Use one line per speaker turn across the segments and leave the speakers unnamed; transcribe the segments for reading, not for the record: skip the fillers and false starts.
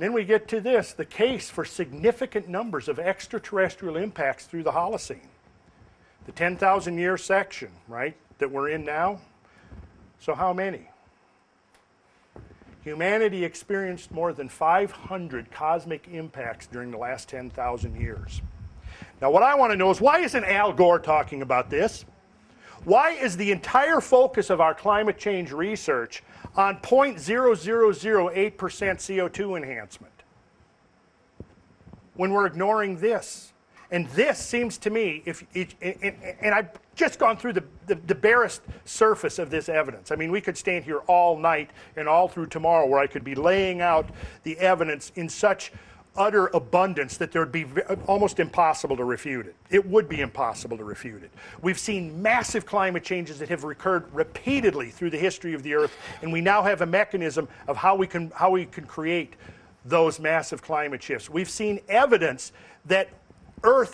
And then we get to this, the case for significant numbers of extraterrestrial impacts through the Holocene. The 10,000 year section, right, that we're in now. So how many? Humanity experienced more than 500 cosmic impacts during the last 10,000 years. Now what I want to know is, why isn't Al Gore talking about this? Why is the entire focus of our climate change research on 0.0008% CO2 enhancement when we're ignoring this? And this seems to me, and I've just gone through the barest surface of this evidence. I mean, we could stand here all night and all through tomorrow where I could be laying out the evidence in such utter abundance that there would be almost impossible to refute it. It would be impossible to refute it. We've seen massive climate changes that have occurred repeatedly through the history of the Earth, and we now have a mechanism of how we can create those massive climate shifts. We've seen evidence that our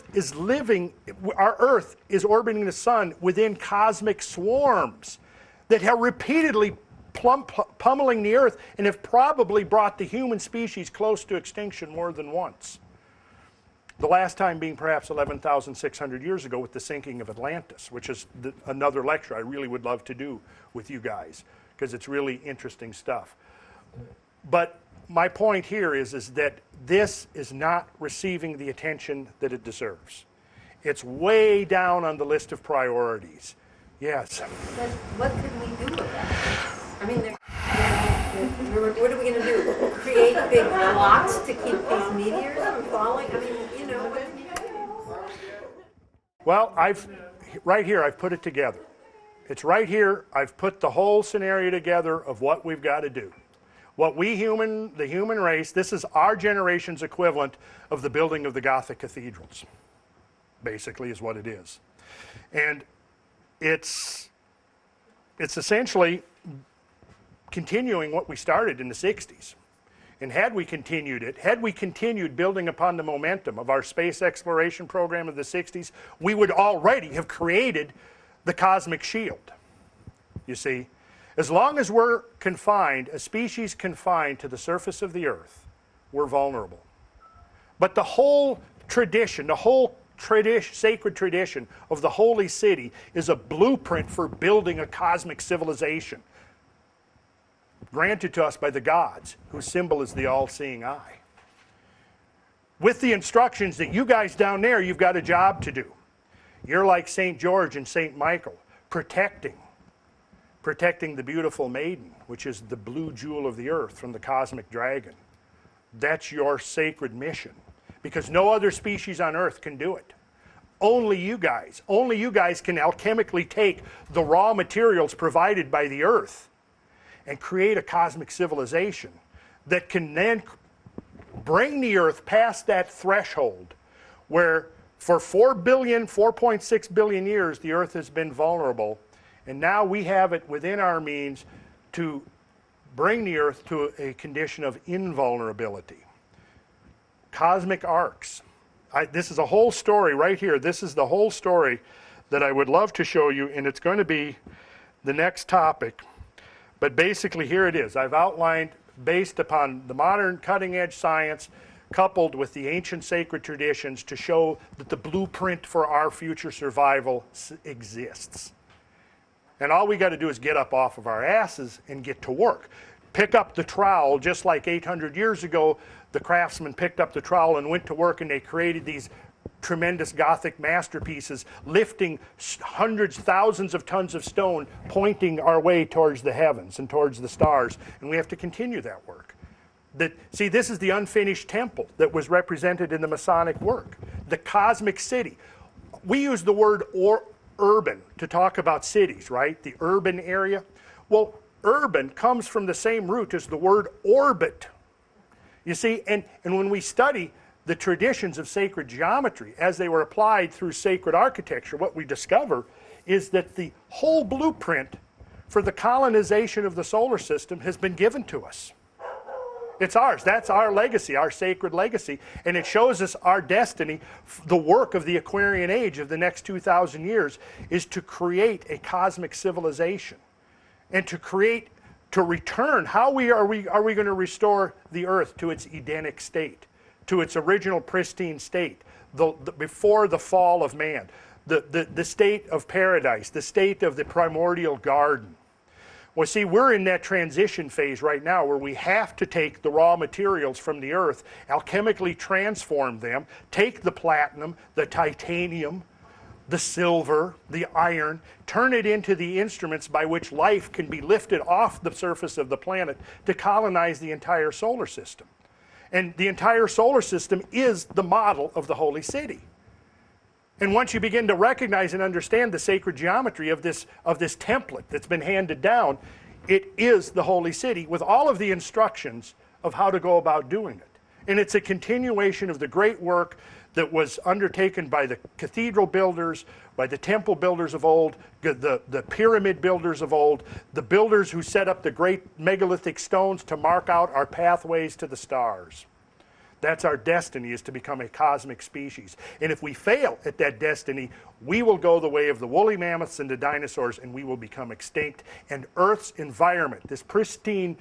Earth is orbiting the sun within cosmic swarms that have repeatedly pummeling the Earth and have probably brought the human species close to extinction more than once. The last time being perhaps 11,600 years ago with the sinking of Atlantis, which is another lecture I really would love to do with you guys, because it's really interesting stuff. But my point here is that this is not receiving the attention that it deserves. It's way down on the list of priorities. Yes?
But what can we do with that? I mean, what are we going to do? Create big blocks to keep these meteors from falling? I mean, you know, what can you do?
Well, right here, I've put it together. It's right here. I've put the whole scenario together of what we've got to do. What the human race, this is our generation's equivalent of the building of the Gothic cathedrals, basically is what it is. And it's essentially continuing what we started in the 60s. And had we continued building upon the momentum of our space exploration program of the 60s, we would already have created the cosmic shield, you see. As long as we're confined, a species confined to the surface of the Earth, we're vulnerable. But the whole tradition, sacred tradition of the Holy City is a blueprint for building a cosmic civilization granted to us by the gods, whose symbol is the all-seeing eye. With the instructions that you guys down there, you've got a job to do. You're like St. George and St. Michael, protecting the beautiful maiden, which is the blue jewel of the earth from the cosmic dragon. That's your sacred mission, because no other species on earth can do it. Only you guys can alchemically take the raw materials provided by the earth and create a cosmic civilization that can then bring the earth past that threshold where for 4.6 billion years the earth has been vulnerable. And now we have it within our means to bring the earth to a condition of invulnerability. Cosmic arcs. This is a whole story right here. This is the whole story that I would love to show you, and it's going to be the next topic. But basically here it is. I've outlined, based upon the modern cutting-edge science coupled with the ancient sacred traditions, to show that the blueprint for our future survival exists. And all we got to do is get up off of our asses and get to work. Pick up the trowel, just like 800 years ago, the craftsmen picked up the trowel and went to work, and they created these tremendous Gothic masterpieces, lifting hundreds, thousands of tons of stone, pointing our way towards the heavens and towards the stars. And we have to continue that work. See, this is the unfinished temple that was represented in the Masonic work. The cosmic city. We use the word urban to talk about cities, right? The urban area. Well, urban comes from the same root as the word orbit. You see, and when we study the traditions of sacred geometry as they were applied through sacred architecture, what we discover is that the whole blueprint for the colonization of the solar system has been given to us. It's ours. That's our legacy, our sacred legacy, and it shows us our destiny. The work of the Aquarian Age of the next 2,000 years is to create a cosmic civilization and to create to return. How are we going to restore the earth to its Edenic state, to its original pristine state, before the fall of man, the state of paradise, the state of the primordial garden? Well, see, we're in that transition phase right now where we have to take the raw materials from the earth, alchemically transform them, take the platinum, the titanium, the silver, the iron, turn it into the instruments by which life can be lifted off the surface of the planet to colonize the entire solar system. And the entire solar system is the model of the holy city. And once you begin to recognize and understand the sacred geometry of this template that's been handed down, it is the holy city with all of the instructions of how to go about doing it. And it's a continuation of the great work that was undertaken by the cathedral builders, by the temple builders of old, the pyramid builders of old, the builders who set up the great megalithic stones to mark out our pathways to the stars. That's our destiny, is to become a cosmic species. And if we fail at that destiny, we will go the way of the woolly mammoths and the dinosaurs, and we will become extinct. And Earth's environment, this pristine,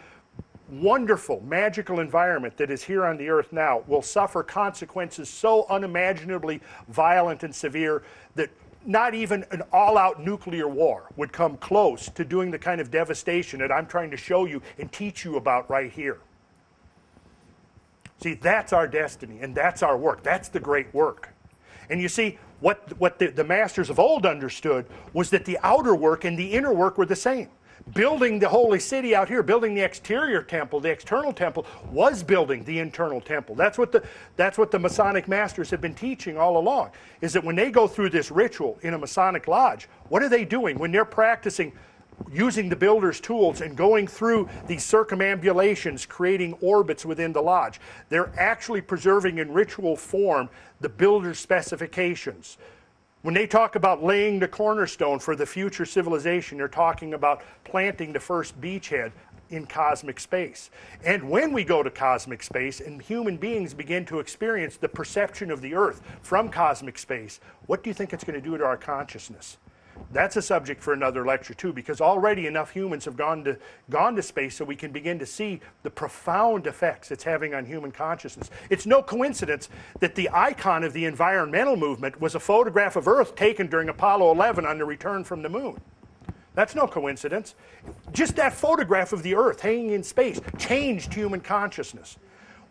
wonderful, magical environment that is here on the earth now, will suffer consequences so unimaginably violent and severe that not even an all-out nuclear war would come close to doing the kind of devastation that I'm trying to show you and teach you about right here. See, that's our destiny, and that's our work. That's the great work. And you see, what the masters of old understood was that the outer work and the inner work were the same. Building the holy city out here, building the exterior temple, the external temple, was building the internal temple. That's what the Masonic masters have been teaching all along, is that when they go through this ritual in a Masonic lodge, what are they doing when they're practicing using the builder's tools and going through these circumambulations, creating orbits within the lodge? They're actually preserving in ritual form the builder's specifications. When they talk about laying the cornerstone for the future civilization, they're talking about planting the first beachhead in cosmic space. And when we go to cosmic space and human beings begin to experience the perception of the earth from cosmic space, what do you think it's going to do to our consciousness? That's a subject for another lecture too, because already enough humans have gone to space so we can begin to see the profound effects it's having on human consciousness. It's no coincidence that the icon of the environmental movement was a photograph of Earth taken during Apollo 11 on the return from the moon. That's no coincidence. Just that photograph of the Earth hanging in space changed human consciousness.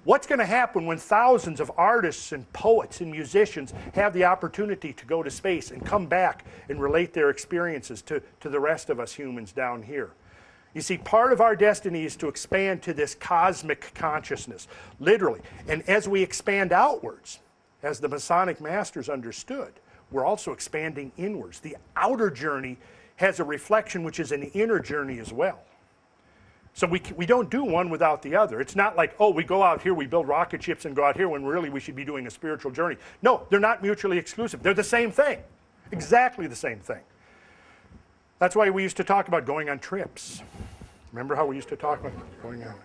What's going to happen when thousands of artists and poets and musicians have the opportunity to go to space and come back and relate their experiences to the rest of us humans down here? You see, part of our destiny is to expand to this cosmic consciousness, literally. And as we expand outwards, as the Masonic masters understood, we're also expanding inwards. The outer journey has a reflection which is an inner journey as well. So we don't do one without the other. It's not like, oh, we go out here, we build rocket ships and go out here when really we should be doing a spiritual journey. No, they're not mutually exclusive. They're the same thing. Exactly the same thing. That's why we used to talk about going on trips. Remember how we used to talk about going on?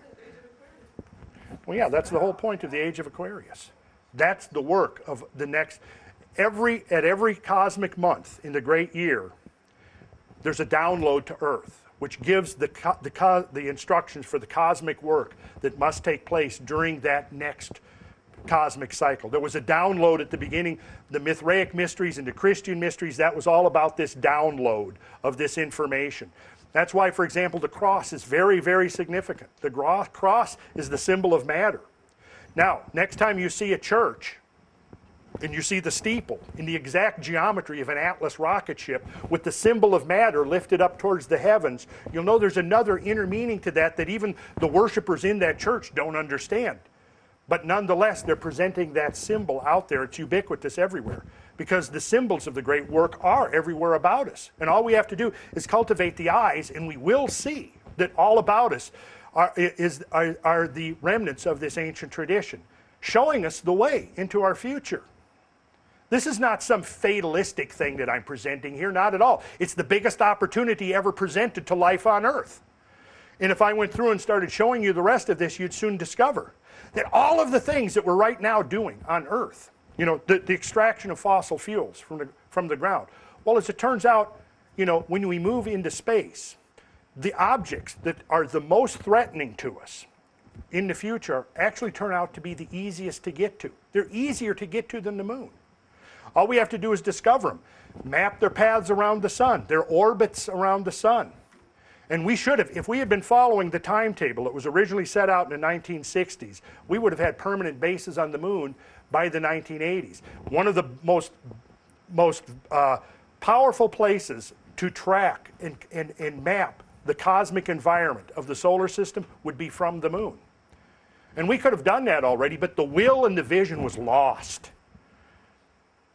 Well, yeah, that's the whole point of the age of Aquarius. That's the work of the next, at every cosmic month in the great year, there's a download to Earth, which gives the instructions for the cosmic work that must take place during that next cosmic cycle. There was a download at the beginning, the Mithraic mysteries and the Christian mysteries, that was all about this download of this information. That's why, for example, the cross is very, very significant. The cross is the symbol of matter. Now, next time you see a church, and you see the steeple in the exact geometry of an Atlas rocket ship with the symbol of matter lifted up towards the heavens, you'll know there's another inner meaning to that even the worshipers in that church don't understand. But nonetheless, they're presenting that symbol out there. It's ubiquitous everywhere, because the symbols of the great work are everywhere about us. And all we have to do is cultivate the eyes, and we will see that all about us are the remnants of this ancient tradition, showing us the way into our future. This is not some fatalistic thing that I'm presenting here, not at all. It's the biggest opportunity ever presented to life on Earth. And if I went through and started showing you the rest of this, you'd soon discover that all of the things that we're right now doing on Earth, you know, the extraction of fossil fuels from the ground, well, as it turns out, you know, when we move into space, the objects that are the most threatening to us in the future actually turn out to be the easiest to get to. They're easier to get to than the moon. All we have to do is discover them, map their paths around the sun, their orbits around the sun. And we should have, if we had been following the timetable that was originally set out in the 1960s, we would have had permanent bases on the moon by the 1980s. One of the most powerful places to track and map the cosmic environment of the solar system would be from the moon. And we could have done that already, but the will and the vision was lost.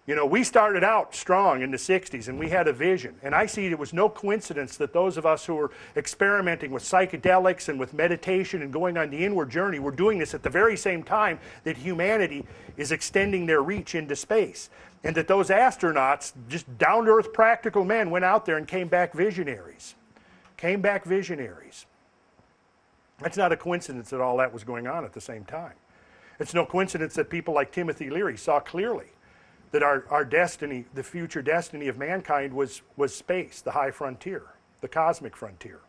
You know, we started out strong in the 60s and we had a vision. And I see it was no coincidence that those of us who were experimenting with psychedelics and with meditation and going on the inward journey were doing this at the very same time that humanity is extending their reach into space. And that those astronauts, just down-to-earth practical men, went out there and came back visionaries. Came back visionaries. That's not a coincidence that all that was going on at the same time. It's no coincidence that people like Timothy Leary saw clearly that our destiny, the future destiny of mankind was space, the high frontier, the cosmic frontier.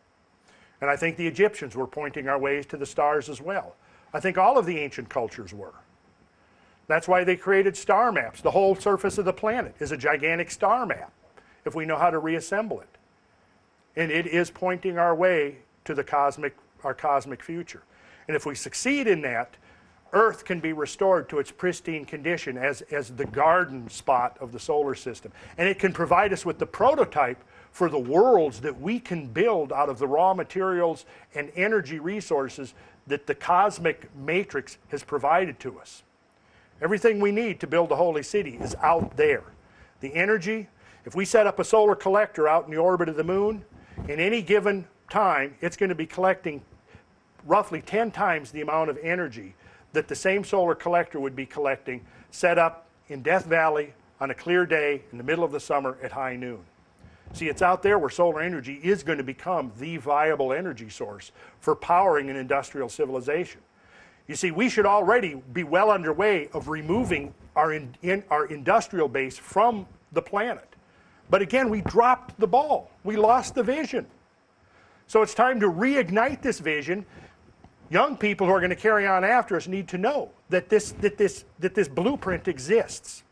And I think the Egyptians were pointing our ways to the stars as well. I think all of the ancient cultures were. That's why they created star maps. The whole surface of the planet is a gigantic star map, if we know how to reassemble it. And it is pointing our way to our cosmic future. And if we succeed in that, Earth can be restored to its pristine condition as the garden spot of the solar system. And it can provide us with the prototype for the worlds that we can build out of the raw materials and energy resources that the cosmic matrix has provided to us. Everything we need to build the holy city is out there. The energy, if we set up a solar collector out in the orbit of the moon, in any given time, it's going to be collecting roughly 10 times the amount of energy that the same solar collector would be collecting set up in Death Valley on a clear day in the middle of the summer at high noon. See, it's out there where solar energy is going to become the viable energy source for powering an industrial civilization. You see, we should already be well underway of removing our industrial base from the planet. But again, we dropped the ball. We lost the vision. So it's time to reignite this vision. Young people who are going to carry on after us need to know that this blueprint exists,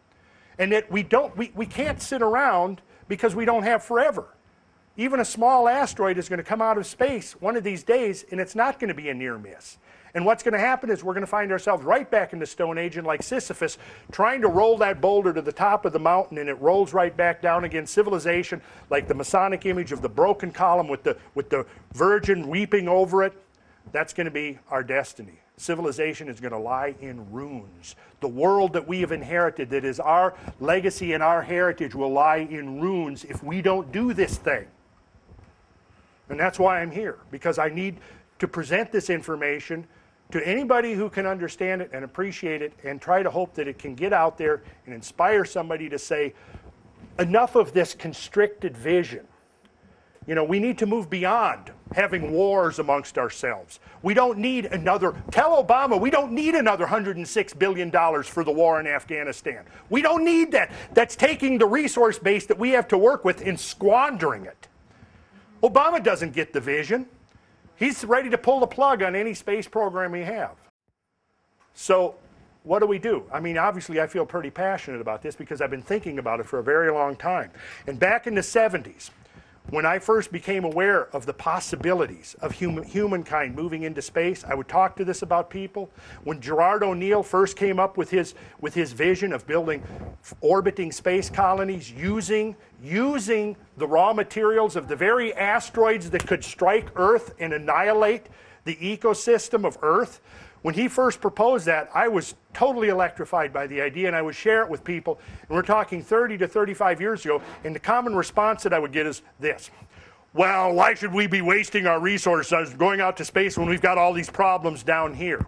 and that we can't sit around because we don't have forever. Even a small asteroid is going to come out of space one of these days, and it's not going to be a near miss. And what's going to happen is we're going to find ourselves right back in the Stone Age, and like Sisyphus, trying to roll that boulder to the top of the mountain, and it rolls right back down again. Civilization, like the Masonic image of the broken column with the Virgin weeping over it. That's going to be our destiny. Civilization is going to lie in ruins. The world that we have inherited, that is our legacy and our heritage, will lie in ruins if we don't do this thing. And that's why I'm here, because I need to present this information to anybody who can understand it and appreciate it, and try to hope that it can get out there and inspire somebody to say, enough of this constricted vision. You know, we need to move beyond having wars amongst ourselves. We don't need another, tell Obama, we don't need another $106 billion for the war in Afghanistan. We don't need that. That's taking the resource base that we have to work with and squandering it. Obama doesn't get the vision. He's ready to pull the plug on any space program we have. So what do? I mean, obviously I feel pretty passionate about this because I've been thinking about it for a very long time. And back in the 70s, when I first became aware of the possibilities of humankind moving into space, I would talk to this about people. When Gerard O'Neill first came up with his vision of building orbiting space colonies using the raw materials of the very asteroids that could strike Earth and annihilate the ecosystem of Earth, when he first proposed that, I was totally electrified by the idea, and I would share it with people. And we're talking 30 to 35 years ago, and the common response that I would get is this: well, why should we be wasting our resources going out to space when we've got all these problems down here?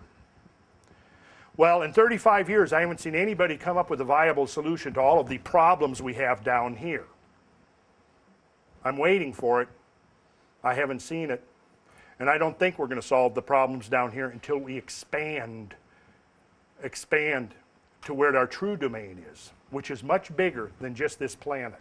Well, in 35 years, I haven't seen anybody come up with a viable solution to all of the problems we have down here. I'm waiting for it. I haven't seen it. And I don't think we're going to solve the problems down here until we expand to where our true domain is, which is much bigger than just this planet.